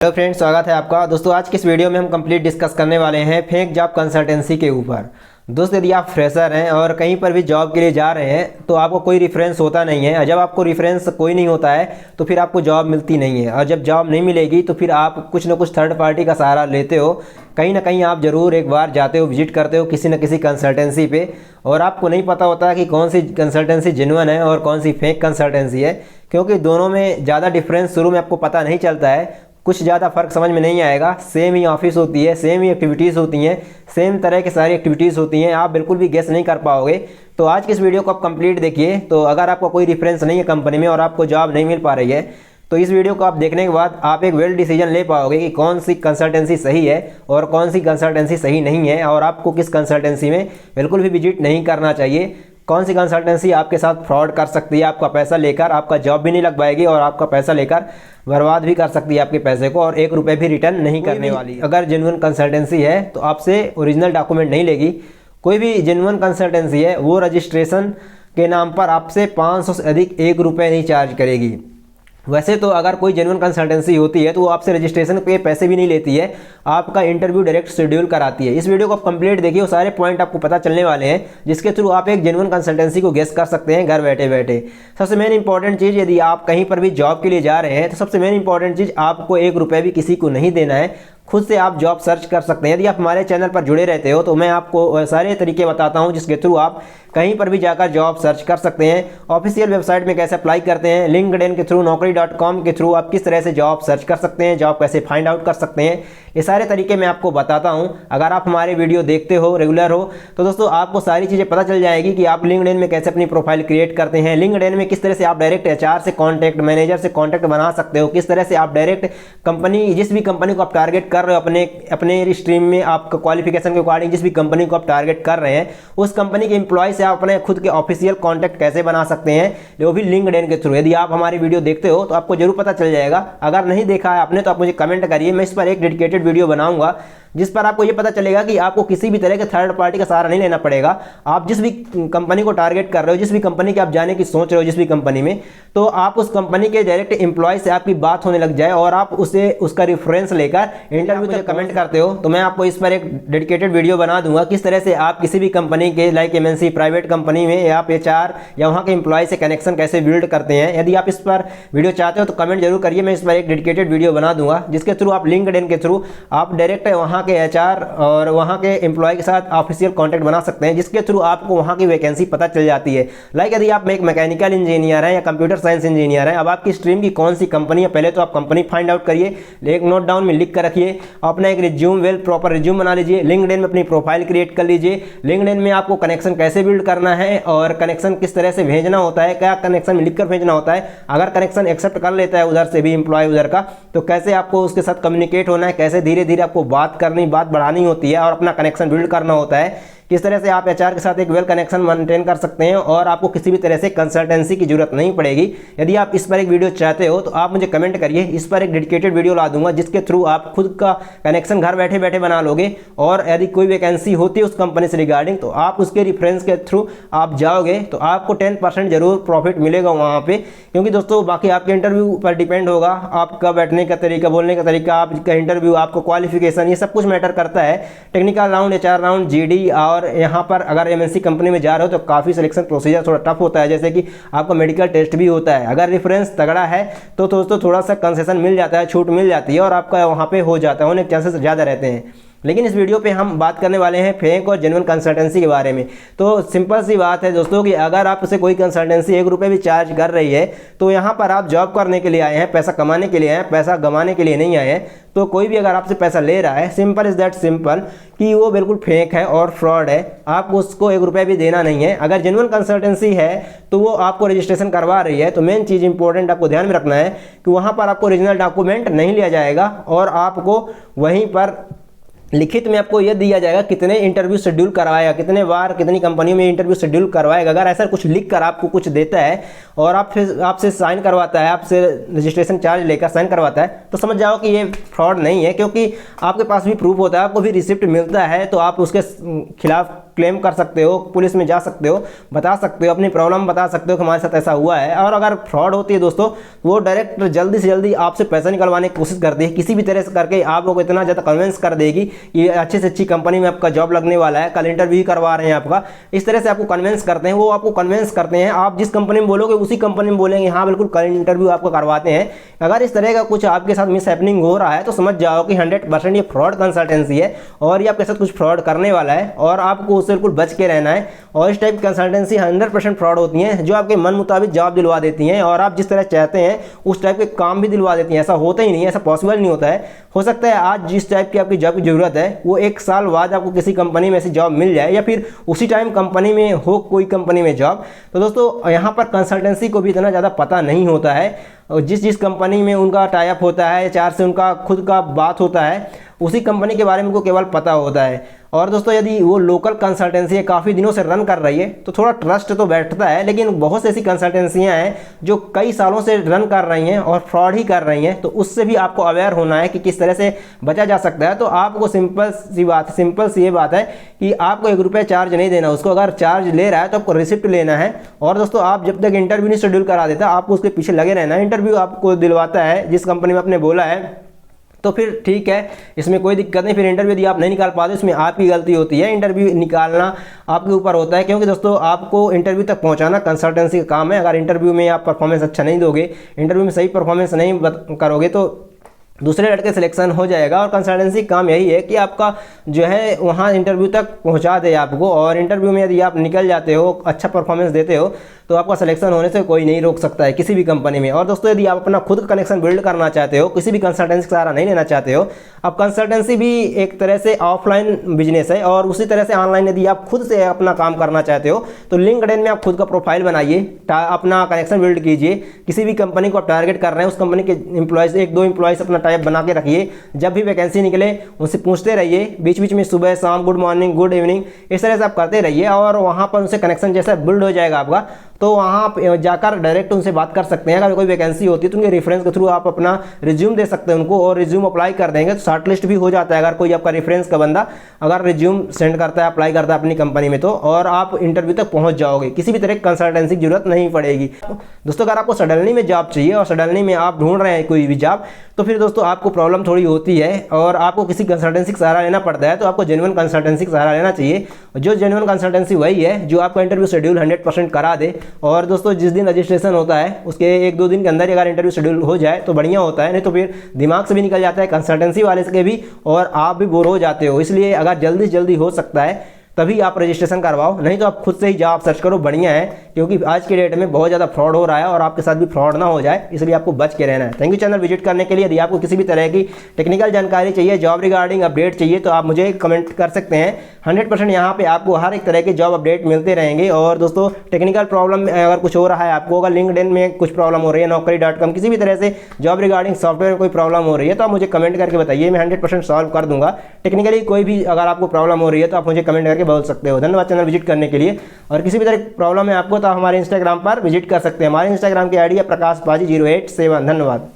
Hello friends, स्वागत है आपका। दोस्तों आज की इस वीडियो में हम कंप्लीट डिस्कस करने वाले हैं फेक जॉब कंसल्टेंसी के ऊपर। दोस्तों यदि आप फ्रेशर हैं और कहीं पर भी जॉब के लिए जा रहे हैं तो आपको कोई रेफरेंस होता नहीं है। जब आपको रेफरेंस कोई नहीं होता है तो फिर आपको जॉब मिलती नहीं है, और जब जॉब नहीं मिलेगी तो फिर आप कुछ ना कुछ थर्ड पार्टी का सहारा लेते हो। कहीं ना कहीं आप ज़रूर एक बार जाते हो, विजिट करते हो किसी न किसी कंसल्टेंसी पे, और आपको नहीं पता होता कि कौन सी कंसल्टेंसी जेन्युइन है और कौन सी फेक कंसल्टेंसी है, क्योंकि दोनों में ज़्यादा डिफरेंस शुरू में आपको पता नहीं चलता है। कुछ ज़्यादा फ़र्क समझ में नहीं आएगा। सेम ही ऑफिस होती है, सेम ही एक्टिविटीज़ होती हैं, सेम तरह की सारी एक्टिविटीज़ होती हैं, आप बिल्कुल भी गेस नहीं कर पाओगे। तो आज की इस वीडियो को आप कंप्लीट देखिए। तो अगर आपका कोई रेफरेंस नहीं है कंपनी में और आपको जॉब नहीं मिल पा रही है तो इस वीडियो को आप देखने के बाद आप एक वेल डिसीजन ले पाओगे कि कौन सी कंसल्टेंसी सही है और कौन सी कंसल्टेंसी सही नहीं है, और आपको किस कंसल्टेंसी में बिल्कुल भी विजिट नहीं करना चाहिए। कौन सी कंसल्टेंसी आपके साथ फ्रॉड कर सकती है, आपका पैसा लेकर आपका जॉब भी नहीं लग पाएगी और आपका पैसा लेकर बर्बाद भी कर सकती है आपके पैसे को, और एक रुपये भी रिटर्न नहीं करने वाली। अगर जेन्युइन कंसल्टेंसी है तो आपसे ओरिजिनल डॉक्यूमेंट नहीं लेगी। कोई भी जेन्युइन कंसल्टेंसी है वो रजिस्ट्रेशन के नाम पर आपसे 500 से अधिक ₹1 नहीं चार्ज करेगी। वैसे तो अगर कोई जेन्युइन कंसल्टेंसी होती है तो वो आपसे रजिस्ट्रेशन के पैसे भी नहीं लेती है, आपका इंटरव्यू डायरेक्ट शेड्यूल कराती है। इस वीडियो को आप कंप्लीट देखिए, वो सारे पॉइंट आपको पता चलने वाले हैं जिसके थ्रू आप एक जेन्युइन कंसल्टेंसी को गेस कर सकते हैं घर बैठे बैठे। सबसे मेन इंपॉर्टेंट चीज़, यदि आप कहीं पर भी जॉब के लिए जा रहे हैं तो सबसे मेन इंपॉर्टेंट चीज़, आपको ₹1 भी किसी को नहीं देना है। खुद से आप जॉब सर्च कर सकते हैं। यदि आप हमारे चैनल पर जुड़े रहते हो तो मैं आपको सारे तरीके बताता हूं जिसके थ्रू आप कहीं पर भी जाकर जॉब सर्च कर सकते हैं। ऑफिशियल वेबसाइट में कैसे अप्लाई करते हैं, लिंक्डइन के थ्रू, naukri.com के थ्रू आप किस तरह से जॉब सर्च कर सकते हैं, जॉब कैसे फाइंड आउट कर सकते हैं, ये सारे तरीके मैं आपको बताता हूं। अगर आप हमारे वीडियो देखते हो, रेगुलर हो, तो दोस्तों आपको सारी चीज़ें पता चल जाएगी कि आप लिंक्डइन में कैसे अपनी प्रोफाइल क्रिएट करते हैं, लिंक्डइन में किस तरह से आप डायरेक्ट HR से कॉन्टैक्ट, मैनेजर से कॉन्टैक्ट बना सकते हो, किस तरह से आप डायरेक्ट कंपनी, जिस भी कंपनी को आप टारगेट कर रहे हो अपने स्ट्रीम में, आपका क्वालिफिकेशन के अकॉर्डिंग जिस भी कंपनी को आप टारगेट कर रहे हैं उस कंपनी के एम्प्लॉय से आप अपने खुद के ऑफिशियल कॉन्टैक्ट कैसे बना सकते हैं, वो भी लिंक्डइन के थ्रू। यदि आप हमारी वीडियो देखते हो तो आपको जरूर पता चल जाएगा। अगर नहीं देखा है आपने तो आप मुझे कमेंट करिए, मैं इस पर एक डेडिकेटेड वीडियो बनाऊंगा जिस पर आपको ये पता चलेगा कि आपको किसी भी तरह के थर्ड पार्टी का सहारा नहीं लेना पड़ेगा। आप जिस भी कंपनी को टारगेट कर रहे हो, जिस भी कंपनी के आप जाने की सोच रहे हो, जिस भी कंपनी में, तो आप उस कंपनी के डायरेक्ट एम्प्लॉय से आपकी बात होने लग जाए और आप उसका रेफरेंस लेकर इंटरव्यू तक कमेंट करते हो, तो मैं आपको इस पर एक डेडिकेटेड वीडियो बना दूंगा किस तरह से आप किसी भी कंपनी के, लाइक MNC प्राइवेट कंपनी में, या आप HR या वहाँ के एम्प्लॉय से कनेक्शन कैसे बिल्ड करते हैं। यदि आप इस पर वीडियो चाहते हो तो कमेंट जरूर करिए, मैं इस पर एक डेडिकेटेड वीडियो बना दूंगा जिसके थ्रू आप लिंक्डइन के थ्रू आप डायरेक्ट वहाँ के HR और वहाँ के एम्प्लॉय के साथ ऑफिशियल कॉन्टैक्ट बना सकते हैं, जिसके थ्रू आपको वहाँ की वैकेंसी पता चल जाती है। लाइक यदि आप एक मैकेनिकल इंजीनियर हैं या कंप्यूटर साइंस इंजीनियर हैं, अब आपकी स्ट्रीम की कौन सी कंपनी है, पहले तो आप कंपनी फाइंड आउट करिए, एक नोट डाउन में लिख कर रखिए, अपना एक रिज्यूम, प्रॉपर रिज्यूम बना लीजिए, लिंक्डइन में अपनी प्रोफाइल क्रिएट कर लीजिए, लिंक्डइन में आपको कनेक्शन कैसे बिल्ड करना है और कनेक्शन किस तरह से भेजना होता है, क्या कनेक्शन में लिखकर भेजना होता है, अगर कनेक्शन एक्सेप्ट कर लेता है उधर से भी एम्प्लॉय उधर का, तो कैसे आपको उसके साथ कम्युनिकेट होना है, कैसे धीरे धीरे आपको बात बढ़ानी होती है और अपना कनेक्शन बिल्ड करना होता है, किस तरह से आप HR के साथ एक वेल कनेक्शन मेंटेन कर सकते हैं, और आपको किसी भी तरह से कंसल्टेंसी की जरूरत नहीं पड़ेगी। यदि आप इस पर एक वीडियो चाहते हो तो आप मुझे कमेंट करिए, इस पर एक डेडिकेटेड वीडियो ला दूंगा जिसके थ्रू आप खुद का कनेक्शन घर बैठे बैठे बना लोगे, और यदि कोई वैकेंसी होती है उस कंपनी से रिगार्डिंग तो आप उसके रेफरेंस के थ्रू आप जाओगे तो आपको 10% जरूर प्रॉफिट मिलेगा वहाँ पे। क्योंकि दोस्तों बाकी आपके इंटरव्यू पर डिपेंड होगा, आपका बैठने का तरीका, बोलने का तरीका, आपका इंटरव्यू, आपको क्वालिफिकेशन, ये सब कुछ मैटर करता है। Technical round, HR round, GD, और यहाँ पर अगर MNC कंपनी में जा रहे हो तो काफ़ी सिलेक्शन प्रोसीजर थोड़ा टफ होता है, जैसे कि आपका मेडिकल टेस्ट भी होता है। अगर रेफरेंस तगड़ा है तो दोस्तों थोड़ा सा कंसेशन मिल जाता है, छूट मिल जाती है और आपका वहाँ पे हो जाता है, होने के चांसेस ज़्यादा रहते हैं। लेकिन इस वीडियो पे हम बात करने वाले हैं फेक और जेन्युइन कंसल्टेंसी के बारे में। तो सिंपल सी बात है दोस्तों कि अगर आपसे कोई कंसल्टेंसी ₹1 भी चार्ज कर रही है तो यहाँ पर आप जॉब करने के लिए आए हैं, पैसा कमाने के लिए आए हैं, पैसा गंवाने के लिए नहीं आए हैं। तो कोई भी अगर आपसे पैसा ले रहा है, सिंपल इज दैट सिंपल, कि वो बिल्कुल फेक है और फ्रॉड है, आपको उसको ₹1 भी देना नहीं है। अगर जेन्युइन कंसल्टेंसी है तो वो आपको रजिस्ट्रेशन करवा रही है, तो मेन चीज़ इंपॉर्टेंट आपको ध्यान में रखना है कि वहाँ पर आपको ओरिजिनल डॉक्यूमेंट नहीं लिया जाएगा, और आपको वहीं पर लिखित में आपको यह दिया जाएगा कितने इंटरव्यू शेड्यूल करवाएगा, कितने बार कितनी कंपनियों में इंटरव्यू शेड्यूल करवाएगा। अगर ऐसा कुछ लिख कर आपको कुछ देता है और आपसे साइन करवाता है, आपसे रजिस्ट्रेशन चार्ज लेकर साइन करवाता है, तो समझ जाओ कि ये फ्रॉड नहीं है, क्योंकि आपके पास भी प्रूफ होता है, आपको भी रिसिप्ट मिलता है, तो आप उसके खिलाफ क्लेम कर सकते हो, पुलिस में जा सकते हो, बता सकते हो, अपनी प्रॉब्लम बता सकते हो कि हमारे साथ ऐसा हुआ है। और अगर फ्रॉड होती है दोस्तों, वो डायरेक्ट जल्दी से जल्दी आपसे पैसा निकलवाने की कोशिश करती है, किसी भी तरह से करके आप लोग को इतना ज़्यादा कन्विंस कर देगी कि अच्छे से अच्छी कंपनी में आपका जॉब लगने वाला है, कल इंटरव्यू करवा रहे हैं आपका, इस तरह से आपको कन्विंस करते हैं। वो आपको कन्विंस करते हैं, आप जिस कंपनी में बोलोगे उसी कंपनी में बोलेंगे हाँ बिल्कुल कल इंटरव्यू आपको करवाते हैं। अगर इस तरह का कुछ आपके साथ मिस हैपनिंग हो रहा है तो समझ जाओ कि 100% ये फ्रॉड कंसल्टेंसी है और ये आपके साथ कुछ फ्रॉड करने वाला है और आपको उससे बिल्कुल बच के रहना है। और इस टाइप की कंसल्टेंसी 100% फ्रॉड होती हैं, जो आपके मन मुताबिक जॉब दिलवा देती हैं और आप जिस तरह चाहते हैं उस टाइप के काम भी दिलवा देती हैं। ऐसा होता ही नहीं है, ऐसा पॉसिबल नहीं होता है। हो सकता है आज जिस टाइप की आपकी जॉब की ज़रूरत है वो 1 साल बाद आपको किसी कंपनी में ऐसी जॉब मिल जाए या फिर उसी टाइम कंपनी में हो कोई कंपनी में जॉब। तो दोस्तों यहाँ पर कंसल्टेंसी को भी इतना ज़्यादा पता नहीं होता है, और जिस कंपनी में उनका टाई अप होता है, चार से उनका खुद का बात होता है, उसी कंपनी के बारे में उनको केवल पता होता है। और दोस्तों यदि वो लोकल कंसल्टेंसी है, काफ़ी दिनों से रन कर रही है, तो थोड़ा ट्रस्ट तो बैठता है। लेकिन बहुत सी ऐसी कंसल्टेंसियाँ हैं जो कई सालों से रन कर रही हैं और फ्रॉड ही कर रही हैं, तो उससे भी आपको अवेयर होना है कि किस तरह से बचा जा सकता है। तो आपको सिंपल सी ये बात है कि आपको 1 रुपया चार्ज नहीं देना उसको। अगर चार्ज ले रहा है तो आपको रिसिप्ट लेना है। और दोस्तों आप जब तक इंटरव्यू नहीं शेड्यूल करा देता, आपको उसके पीछे लगे रहना है। इंटरव्यू आपको दिलवाता है जिस कंपनी में आपने बोला है तो फिर ठीक है, इसमें कोई दिक्कत नहीं। फिर इंटरव्यू यदि आप नहीं निकाल पाते इसमें आपकी गलती होती है, इंटरव्यू निकालना आपके ऊपर होता है। क्योंकि दोस्तों आपको इंटरव्यू तक पहुंचाना कंसल्टेंसी का काम है। अगर इंटरव्यू में आप परफॉर्मेंस अच्छा नहीं दोगे, इंटरव्यू में सही परफॉर्मेंस नहीं करोगे तो दूसरे लड़के सिलेक्शन हो जाएगा। और कंसल्टेंसी काम यही है कि आपका जो है वहाँ इंटरव्यू तक पहुँचा दे आपको, और इंटरव्यू में यदि आप निकल जाते हो, अच्छा परफॉर्मेंस देते हो, तो आपका सिलेक्शन होने से कोई नहीं रोक सकता है किसी भी कंपनी में। और दोस्तों यदि आप अपना खुद का कनेक्शन बिल्ड करना चाहते हो, किसी भी कंसल्टेंसी का सहारा नहीं लेना चाहते हो, अब कंसल्टेंसी भी एक तरह से ऑफलाइन बिजनेस है और उसी तरह से ऑनलाइन यदि आप खुद से अपना काम करना चाहते हो तो लिंक्डइन में आप खुद का प्रोफाइल बनाइए, अपना कनेक्शन बिल्ड कीजिए। किसी भी कंपनी को आप टारगेट कर रहे हैं, उस कंपनी के एम्प्लॉयज़ 1-2 एम्प्लॉयज़ अपना टाइप बना के रखिए। जब भी वैकेंसी निकले उनसे पूछते रहिए, बीच बीच में सुबह शाम गुड मॉर्निंग गुड इवनिंग इस तरह से आप करते रहिए और वहाँ पर उनसे कनेक्शन जैसा बिल्ड हो जाएगा आपका। तो वहाँ आप जाकर डायरेक्ट उनसे बात कर सकते हैं। अगर कोई वैकेंसी होती है तो उनके रेफरेंस के थ्रू आप अपना रिज्यूम दे सकते हैं उनको, और रिज्यूम अप्लाई कर देंगे तो शॉर्ट लिस्ट भी हो जाता है। अगर कोई आपका रेफरेंस का बंदा अगर रिज्यूम सेंड करता है, अप्लाई करता है अपनी कंपनी में, तो और आप इंटरव्यू तक पहुँच जाओगे, किसी भी तरह की कंसल्टेंसी की जरूरत नहीं पड़ेगी। दोस्तों अगर आपको सडनली में जॉब चाहिए और सडनली में आप ढूंढ रहे हैं कोई भी जॉब, तो फिर दोस्तों आपको प्रॉब्लम थोड़ी होती है और आपको किसी कंसल्टेंसी का सहारा लेना पड़ता है। तो आपको जेन्युइन कंसल्टेंसी का सहारा लेना चाहिए। जो जेन्युइन कंसल्टेंसी वही है जो आपका इंटरव्यू शेड्यूल 100% करा दे। और दोस्तों जिस दिन रजिस्ट्रेशन होता है उसके 1-2 दिन के अंदर अगर इंटरव्यू शेड्यूल हो जाए तो बढ़िया होता है, नहीं तो फिर दिमाग से भी निकल जाता है कंसल्टेंसी वाले के भी, और आप भी बोर हो जाते हो। इसलिए अगर जल्दी से जल्दी हो सकता है तभी आप रजिस्ट्रेशन करवाओ, नहीं तो आप खुद से ही जॉब सर्च करो, बढ़िया है। क्योंकि आज के डेट में बहुत ज़्यादा फ्रॉड हो रहा है और आपके साथ भी फ्रॉड ना हो जाए, इसलिए आपको बच के रहना है। थैंक यू चैनल विजिट करने के लिए। यदि आपको किसी भी तरह की टेक्निकल जानकारी चाहिए, जॉब रिगार्डिंग अपडेट चाहिए, तो आप मुझे कमेंट कर सकते हैं। 100% यहाँ पे आपको हर एक तरह के जॉब अपडेट मिलते रहेंगे। और दोस्तों टेक्निकल प्रॉब्लम अगर कुछ हो रहा है आपको, अगर लिंक्डइन में कुछ प्रॉब्लम हो रही है, naukri.com किसी भी तरह से जॉब रिगार्डिंग सॉफ्टवेयर में कोई प्रॉब्लम हो रही है, तो आप मुझे कमेंट करके बताइए, मैं 100% सॉल्व कर दूंगा। टेक्निकली कोई भी अगर आपको प्रॉब्लम हो रही है तो आप मुझे कमेंट करके बोल सकते हो। धन्यवाद चैनल विजिट करने के लिए। और किसी भी तरह की प्रॉब्लम है आपको तो हमारे इंस्टाग्राम पर विजिट कर सकते हैं। हमारे इंस्टाग्राम की आईडी है प्रकाश पाजी 087। धन्यवाद।